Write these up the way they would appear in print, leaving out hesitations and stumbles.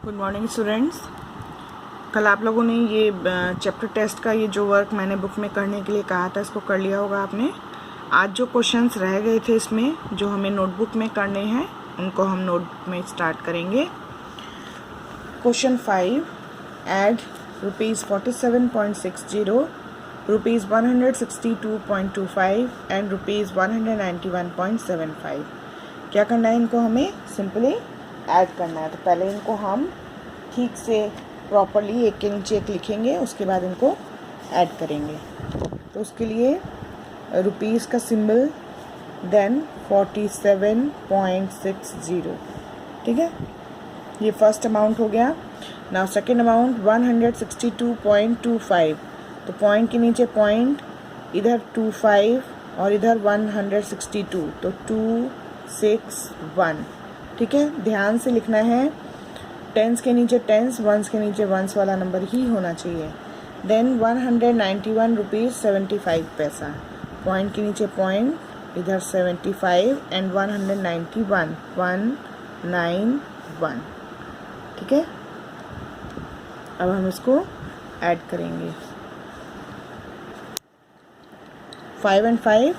Good morning students. कल आप लोगों ने ये चैप्टर टेस्ट का ये जो वर्क मैंने बुक में करने के लिए कहा था इसको कर लिया होगा आपने। आज जो क्वेश्चंस रह गए थे इसमें जो हमें नोटबुक में करने हैं उनको हम नोटबुक में स्टार्ट करेंगे। Question 5, add ₹47.60, ₹162.25 and ₹191.75। क्या करना है इनको हमें सिंपली ऐड करना है। तो पहले इनको हम ठीक से प्रॉपरली एक के नीचे एक लिखेंगे, उसके बाद इनको ऐड करेंगे। तो उसके लिए रुपीज़ का सिंबल, देन 47.60, ठीक है। ये फर्स्ट अमाउंट हो गया। Now second amount 162.25। तो पॉइंट के नीचे पॉइंट, इधर 25 और इधर 162, तो 261, ठीक है। ध्यान से लिखना है, टेंस के नीचे टेंस, वंस के नीचे वंस वाला नंबर ही होना चाहिए। देन 191.75। पॉइंट के नीचे पॉइंट, इधर 75 एंड 191, 191, ठीक है। अब हम इसको ऐड करेंगे। 5 and 5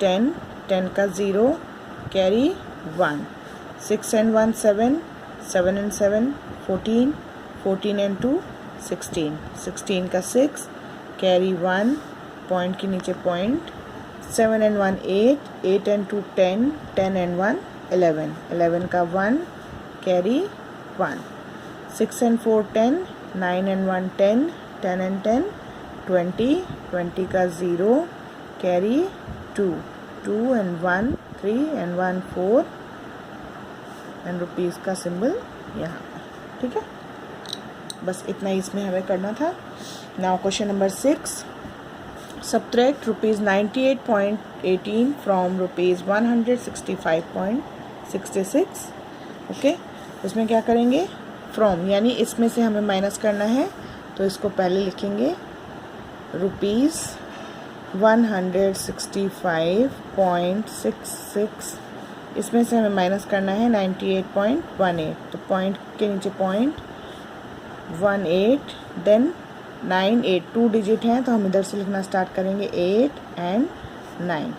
10, 10 का 0 कैरी 1, 6 and 1 7, 7 and 7 14, 14 and 2 16, 16 का 6 कैरी 1, पॉइंट के नीचे पॉइंट, 7 and 1 8, 8 and 2 10, 10 and 1 11, 11 का 1 कैरी 1, 6 and 4 10, 9 and 1 10, 10 and 10 20, 20 का 0 carry 2, 2 and 1 3 and 1 4 and rupees का सिंबल यहाँ पर, ठीक है। बस इतना ही इसमें हमें करना था। Now question number 6, subtract ₹98.18 from ₹165.66। Okay, उसमें क्या करेंगे, फ्रॉम यानी इसमें से हमें माइनस करना है। तो इसको पहले लिखेंगे ₹165.66, इसमें से हमें माइनस करना है 98.18। तो पॉइंट के नीचे पॉइंट 18, देन 9 8, 2 डिजिट हैं तो हम इधर से लिखना स्टार्ट करेंगे 8 एंड 9।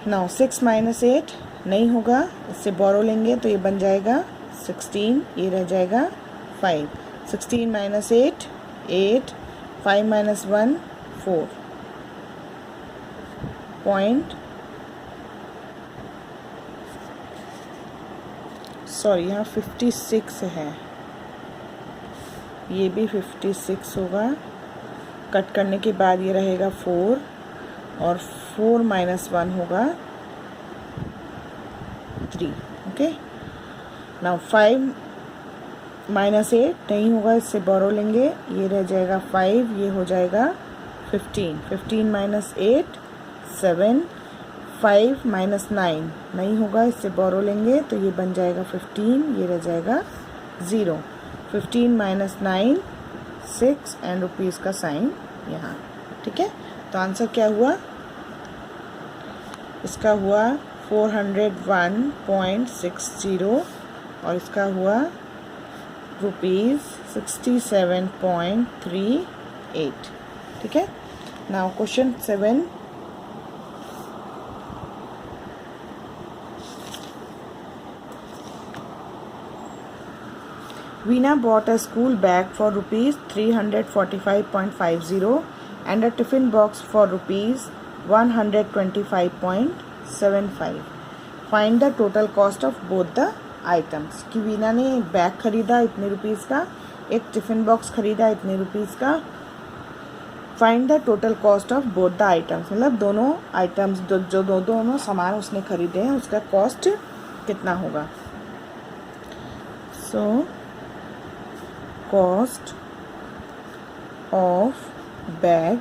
नाउ 6 माइनस 8 नहीं होगा, इससे बोरो लेंगे तो ये बन जाएगा 16, ये रह जाएगा 5। 16 माइनस 8 8, 5 माइनस 1 4, पॉइंट, सॉरी यहाँ 56 है, ये भी 56 होगा। कट करने के बाद ये रहेगा 4 और 4 माइनस 1 होगा 3, ओके। नाउ 5 माइनस 8 नहीं होगा, इससे बोरो लेंगे, ये रह जाएगा 5, ये हो जाएगा 15। 15 माइनस 8 7, 5 माइनस 9 नहीं होगा, इससे बोरो लेंगे तो ये बन जाएगा 15, ये रह जाएगा 0। 15 माइनस 9 6 एंड रुपीज़ का साइन यहाँ, ठीक है। तो आंसर क्या हुआ, इसका हुआ 401.60 और इसका हुआ ₹67.38, ठीक है। Now question 7, Veena bought a school bag for ₹345.50 and a tiffin box for ₹125.75. Find the total cost of both the items. कि वीना ने एक बैग खरीदा इतने रुपीज़ का, एक टिफ़िन बॉक्स खरीदा इतने रुपीज़ का। Find the total cost of both the items, मतलब दोनों आइटम्स जो दोनों सामान उसने खरीदे हैं उसका कॉस्ट कितना होगा। So cost of bag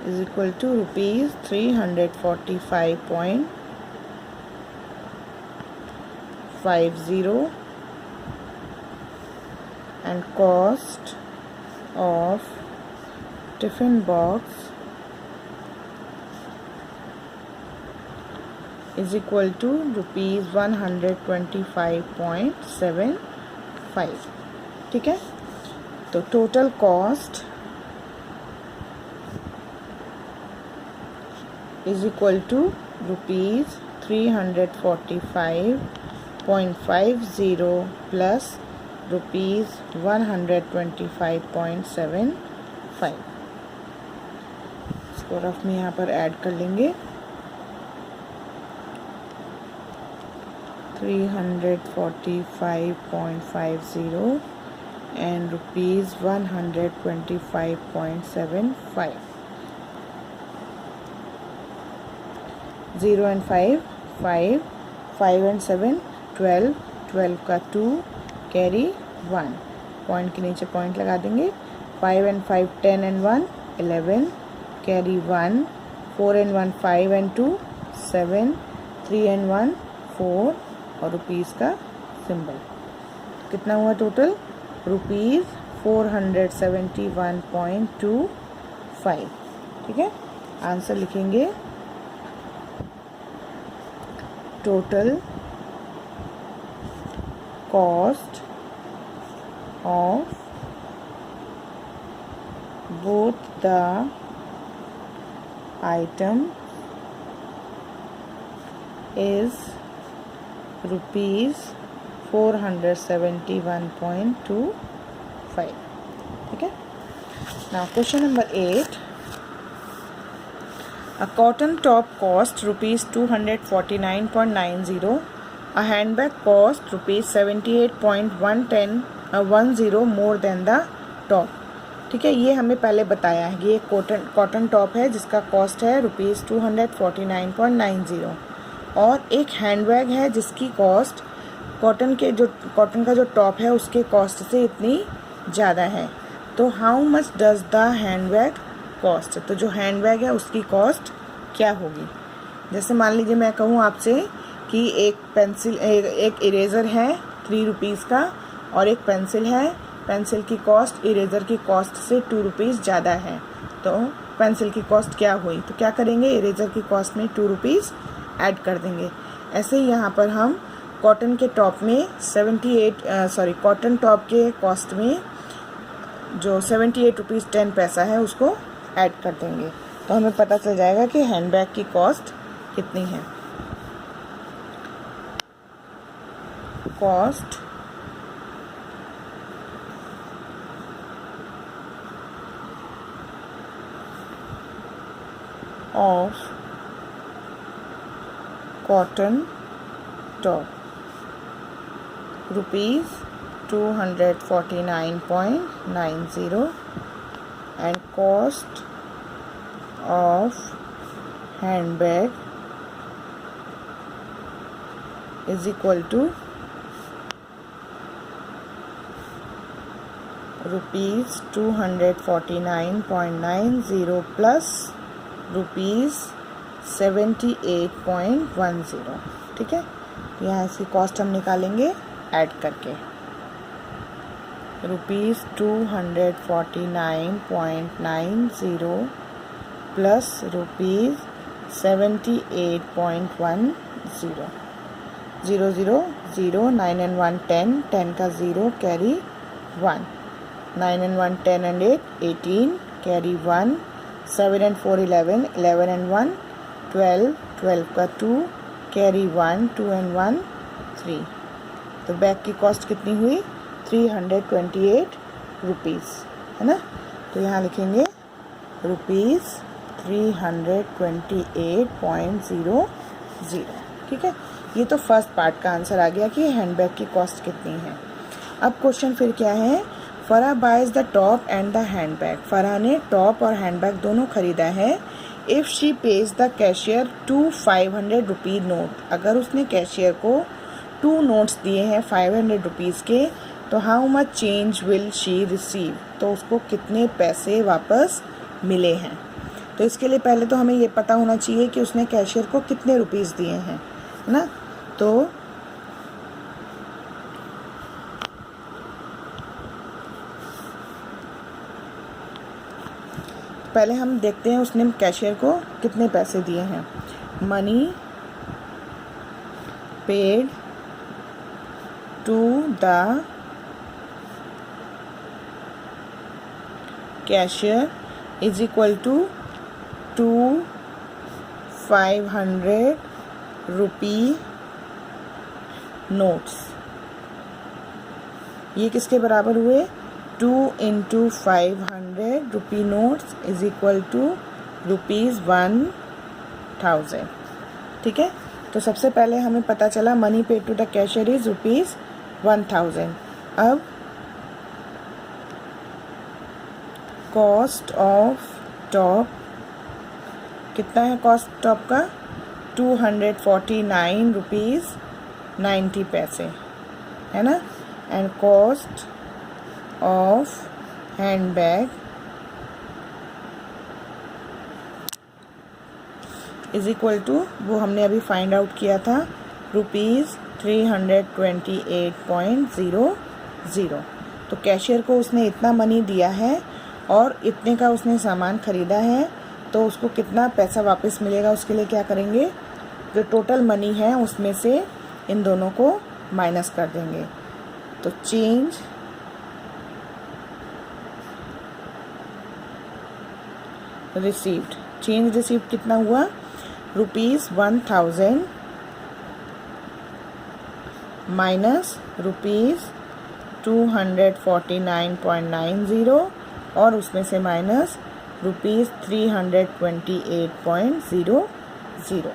is equal to ₹345.50 and cost of tiffin box is equal to ₹125.75। ठीक है, तो total cost is equal to ₹345.50 plus ₹125.75। इसको रफ में यहाँ पर ऐड कर लेंगे। 345.50 and ₹125.75। 0 and 5, 5, 5 and 7, 12, 12 का 2 कैरी 1, पॉइंट के नीचे पॉइंट लगा देंगे। 5 and 5, 10 and 1, 11 carry 1, 4 and 1, 5 and 2, 7, 3 and 1, 4 और रुपीज़ का सिंबल। कितना हुआ टोटल? ₹471.25। ठीक है, आंसर लिखेंगे total cost of both the item is ₹471.25। ठीक है, now question number 8। A cotton top cost ₹249.90. A handbag cost ₹78.10 more than the top। ठीक है, ये हमें पहले बताया है। ये कॉटन टॉप है जिसका कॉस्ट है ₹249.90 और एक हैंडबैग है जिसकी कॉस्ट कॉटन का जो टॉप है उसके कॉस्ट से इतनी ज़्यादा है। तो how much does the handbag cost? तो जो हैंडबैग है उसकी कॉस्ट क्या होगी? जैसे मान लीजिए मैं कहूँ आपसे कि एक इरेज़र है ₹3 का और एक पेंसिल है। पेंसिल की कॉस्ट इरेज़र की कॉस्ट से ₹2 ज़्यादा है, तो पेंसिल की कॉस्ट क्या हुई? तो क्या करेंगे, इरेज़र की कॉस्ट में ₹2 ऐड कर देंगे। ऐसे ही यहाँ पर हम कॉटन के टॉप में कॉटन टॉप के कॉस्ट में जो ₹78.10 है उसको ऐड कर देंगे, तो हमें पता चल जाएगा कि हैंडबैग की कॉस्ट कितनी है। Cost of cotton top ₹249.90 and cost of handbag is equal to ₹249.90 plus ₹78.10। ठीक है, यहाँ इसकी कॉस्ट हम निकालेंगे ऐड करके। ₹249.90 प्लस ₹78.10। 0 0 0, 9 and 1 10, 10 का 0 carry 1, 9 and 1 10 and 8 18 carry 1, 7 and 4 11, 11 and 1 12, 12 का 2 कैरी 1, 2 and 1 3। तो बैग की कॉस्ट कितनी हुई? ₹328 है ना। तो यहाँ लिखेंगे ₹328.00। ठीक है, ये तो फर्स्ट पार्ट का आंसर आ गया कि हैंडबैग की कॉस्ट कितनी है। अब क्वेश्चन फिर क्या है? Farah buys the top and the handbag. Farah ने टॉप और हैंडबैग दोनों खरीदा है। If she pays the cashier ₹500 note. अगर उसने कैशियर को 2 नोट्स दिए हैं ₹500 के, तो how much change will she receive? तो उसको कितने पैसे वापस मिले हैं? तो इसके लिए पहले तो हमें ये पता होना चाहिए कि उसने कैशियर को कितने रुपीस दिए हैं, है ना। तो पहले हम देखते हैं उसने कैशियर को कितने पैसे दिए हैं। Money paid to the cashier is equal to 500 rupee notes. ये किसके बराबर हुए? 2 into 500 rupee notes is equal to ₹1000। ठीक है, तो सबसे पहले हमें पता चला money paid to the cashier is ₹1000। अब कॉस्ट ऑफ टॉप कितना है? कॉस्ट टॉप का 249 रुपीज़ 90 पैसे है ना। And cost of hand bag is equal to, वो हमने अभी फाइंड आउट किया था, ₹328.00। तो कैशियर को उसने इतना मनी दिया है और इतने का उसने सामान ख़रीदा है, तो उसको कितना पैसा वापस मिलेगा उसके लिए क्या करेंगे? जो टोटल मनी है उसमें से इन दोनों को माइनस कर देंगे। तो चेंज रिसीव्ड कितना हुआ? ₹1000 माइनस ₹249.90 और उसमें से माइनस ₹328.00।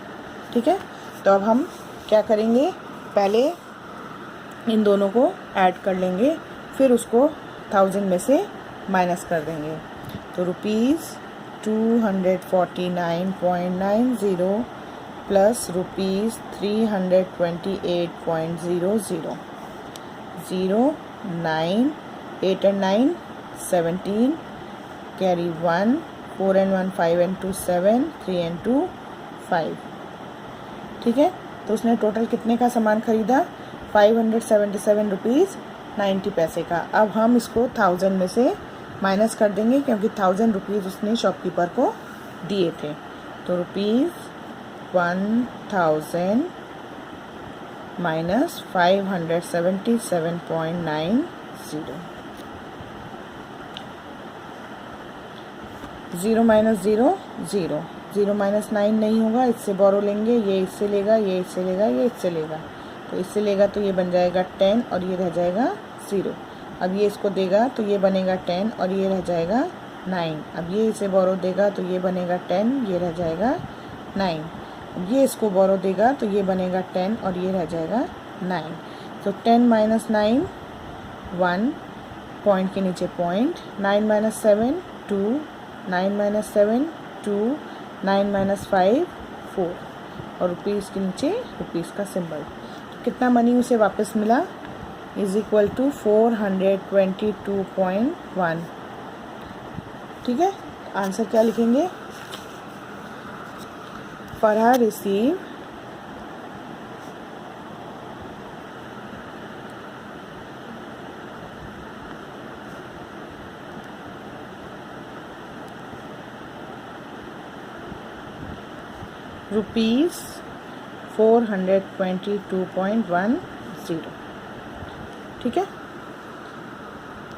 ठीक है, तो अब हम क्या करेंगे? पहले इन दोनों को ऐड कर लेंगे, फिर उसको 1000 में से माइनस कर देंगे। तो ₹249.90 plus ₹328.00, 0 9 8 and 9 17, carry 1, 4 and 1 5 and 2 7, 3 and 2 5। ठीक है, तो उसने टोटल कितने का सामान खरीदा? 577 रुपीज़ 90 पैसे का। अब हम इसको 1000 में से माइनस कर देंगे क्योंकि 1000 रुपीज़ उसने शॉपकीपर को दिए थे। तो ₹1000 माइनस 577.90, 0 माइनस 0 0, 0 माइनस 9 नहीं होगा, इससे बोरो लेंगे, ये इससे लेगा, ये इससे लेगा, ये इससे लेगा, तो इससे लेगा तो ये बन जाएगा 10 और ये रह जाएगा 0। अब ये इसको देगा तो ये बनेगा 10 और ये रह जाएगा 9। अब ये इसे बोरो देगा तो ये बनेगा 10, ये रह जाएगा 9। अब ये इसको बोरो देगा तो ये बनेगा 10 और ये रह जाएगा 9। तो 10 माइनस 9 1, पॉइंट के नीचे पॉइंट, 9 माइनस 7 2, 9 माइनस 7 2, 9 माइनस 5 4 और रुपीज़ के नीचे रुपीज़ का सिंबल। तो कितना मनी उसे वापस मिला? Is equal to 422.1। ठीक है, आंसर क्या लिखेंगे? फरहा रिसीव ₹422.10। ठीक है,